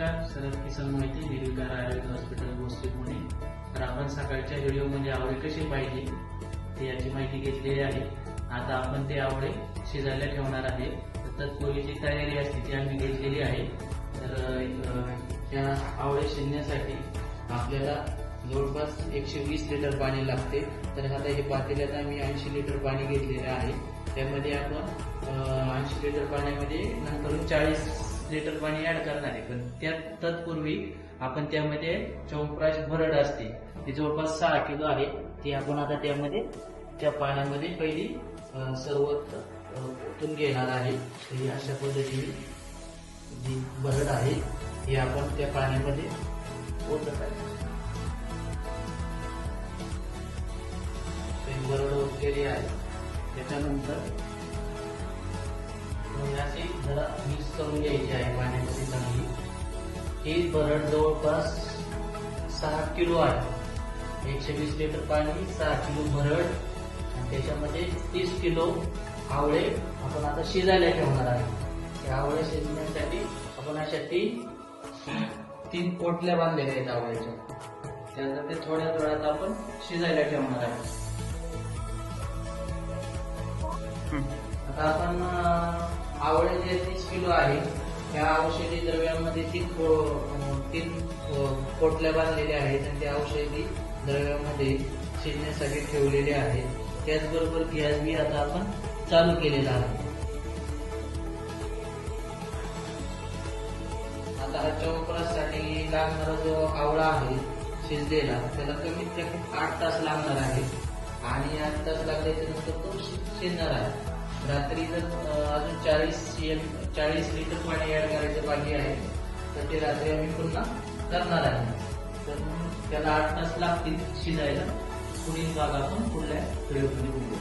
नमस्कार, सरळ किसन मोहिते, निर्विकार आयुर्वेद हॉस्पिटल भोसरी पुणे. तर आपण सकाळच्या व्हिडिओमध्ये आवळे कसे पाहिजे ते याची माहिती घेतलेली आहे. आता आपण ते आवळे शिजायला ठेवणार आहे. तर तत्पूर्वीची तयारी असते ती आम्ही घेतलेली आहे. तर त्या आवळे शिजण्यासाठी आपल्याला जवळपास 120 लिटर पाणी लागते. तर आता हे पातेल्यात आम्ही 80 लिटर पाणी घेतलेले आहे. त्यामध्ये आपण 80 लिटर पाण्यामध्ये नंतर 40 लिटर पाणी ऍड करणार आहे. पण तत्पूर्वी आपण त्यामध्ये चौप्राश भरड असते ती जवळपास 6 किलो आहे. ती आपण आता त्यामध्ये त्या पाण्यामध्ये पहिली सर्व ओतून घेणार आहे. ही अशा पद्धतीने जी भरड आहे ही आपण त्या पाण्यामध्ये ओतत आहे. भरड ओतलेली आहे. त्याच्यानंतर अशी जरा मिक्स करून घ्यायची आहे पाण्यामध्ये चांगली. ही भरड जवळपास 6 किलो आहे. 120 लिटर पाणी, 6 किलो भरड आणि त्याच्यामध्ये 30 किलो आवळे आपण आता शिजायला ठेवणार आहे. त्या आवळे शिजण्यासाठी आपण अशा तीन पोटल्या बांधलेल्या आहेत आवळ्याच्या. त्यानंतर ते थोड्या थोड्यात आपण शिजायला ठेवणार आहे. आता आपण आवळे जे 30 किलो आहे त्या औषधी द्रव्यांमध्ये तीन पोटल्या बांधलेल्या आहेत आणि त्या औषधी द्रव्यामध्ये शिजण्यासाठी ठेवलेले आहेत. त्याचबरोबर गॅस बी आता आपण चालू केलेला आहे. आता हा चौकरासाठी लागणारा जो आवळा आहे शिजलेला त्याला कमीत कमी 8 तास लागणार आहे आणि 8 तास लागल्यानंतर तो शिजणार आहे. रात्री जर अजून 40 लिटर पाणी ऍड करायचं बाकी आहे तर ते रात्री आम्ही पुन्हा करणार आहे. तर त्याला 8 तास लागतील शिजायला. पुढील भाग आपण पुढल्या व्हिडिओमध्ये बघू.